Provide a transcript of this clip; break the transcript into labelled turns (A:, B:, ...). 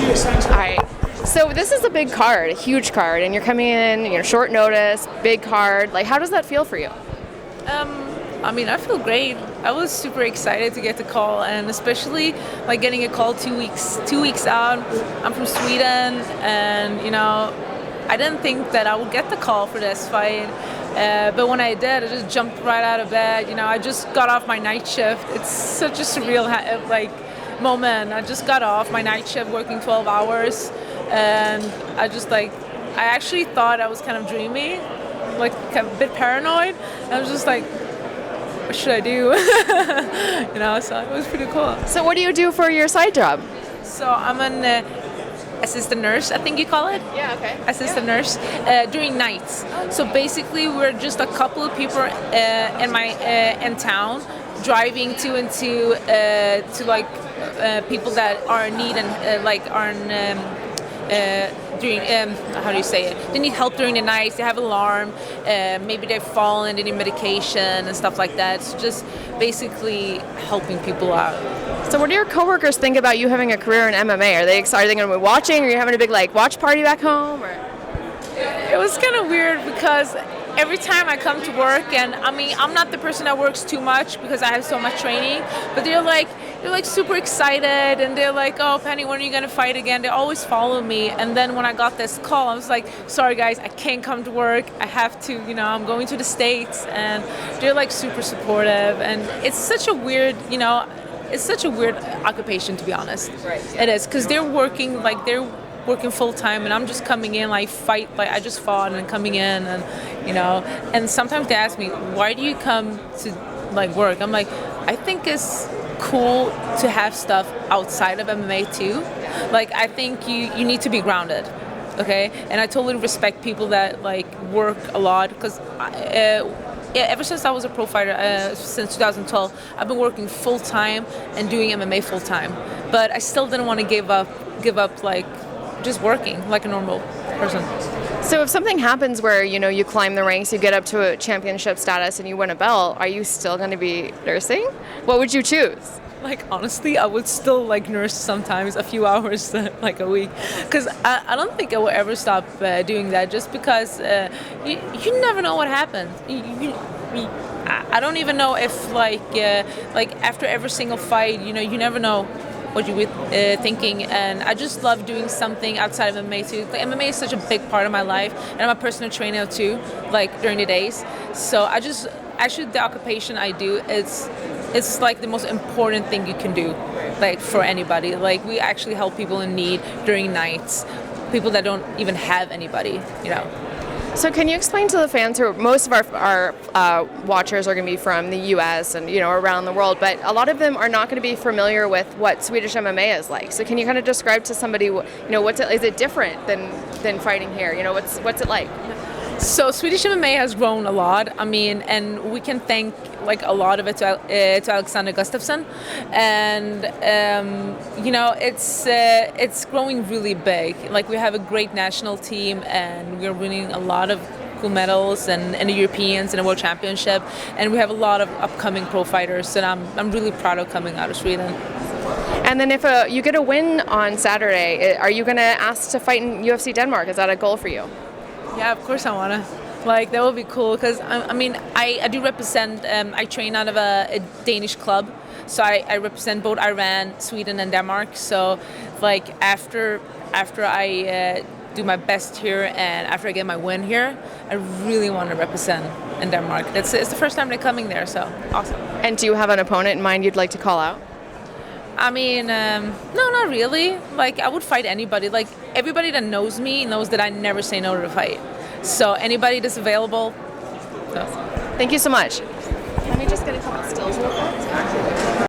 A: All right. So this is a big card, a huge card, and you're coming in, short notice, big card. Like, how does that feel for you?
B: I feel great. I was super excited to get the call, and especially like getting a call 2 weeks out. I'm from Sweden, and I didn't think that I would get the call for this fight. But when I did, I just jumped right out of bed. I just got off my night shift. It's such a surreal moment. I just got off my night shift working 12 hours, and I actually thought I was kind of dreaming, like a bit paranoid. I was just like, what should I do? So it was pretty cool.
A: So what do you do for your side job?
B: So I'm an assistant nurse, I think you call it.
A: Yeah, okay.
B: Assistant nurse during nights. So basically, we're just a couple of people in town driving to people that are in need and during how do you say it? They need help during the night. They have alarm. Maybe they've fallen. They need medication and stuff like that. So just basically helping people out.
A: So what do your coworkers think about you having a career in MMA? Are they excited? Are they going to be watching? Are you having a big watch party back home? Or?
B: It was kind of weird because every time I come to work, and I'm not the person that works too much because I have so much training, but they're super excited, and they're like, oh, Pannie, when are you going to fight again? They always follow me. And then when I got this call, I was like, sorry guys, I can't come to work. I have to, I'm going to the States. And they're super supportive, and it's such a weird, it's such a weird occupation, to be honest.
A: Right.
B: It is, because they're working full time, and I'm just coming in, I just fought and coming in, and and sometimes they ask me, why do you come to work? I'm like, I think it's cool to have stuff outside of MMA too. I think you need to be grounded, okay? And I totally respect people that work a lot, because ever since I was a pro fighter, since 2012, I've been working full time and doing MMA full time. But I still didn't want to give up just working like a normal person.
A: So if something happens where, you climb the ranks, you get up to a championship status and you win a belt, are you still going to be nursing? What would you choose?
B: Honestly, I would still nurse sometimes a few hours a week, because I don't think I will ever stop doing that, just because you never know what happens. I don't even know if after every single fight, you never know what you were thinking, and I just love doing something outside of MMA too. MMA is such a big part of my life, and I'm a personal trainer too, during the days. So actually the occupation I do, it's the most important thing you can do, for anybody. We actually help people in need during nights, people that don't even have anybody,
A: So can you explain to the fans, who most of our watchers are going to be from the U.S. and around the world, but a lot of them are not going to be familiar with what Swedish MMA is like. So can you kind of describe to somebody, is it different than fighting here? What's it like?
B: So Swedish MMA has grown a lot. And we can thank a lot of it to Alexander Gustafsson, and it's growing really big. We have a great national team, and we're winning a lot of cool medals, and the Europeans and the World Championship, and we have a lot of upcoming pro fighters, and I'm really proud of coming out of Sweden.
A: And then if you get a win on Saturday, are you going to ask to fight in UFC Denmark? Is that a goal for you?
B: Yeah, of course I want to. That would be cool, because I do represent, I train out of a Danish club, so I represent both Iran, Sweden, and Denmark. So after I do my best here, and after I get my win here, I really want to represent in Denmark. It's the first time they're coming there, so awesome.
A: And do you have an opponent in mind you'd like to call out?
B: No, not really. I would fight anybody. Everybody that knows me knows that I never say no to a fight. So anybody that's available. No.
A: Thank you so much. Let me just get a couple stills real quick.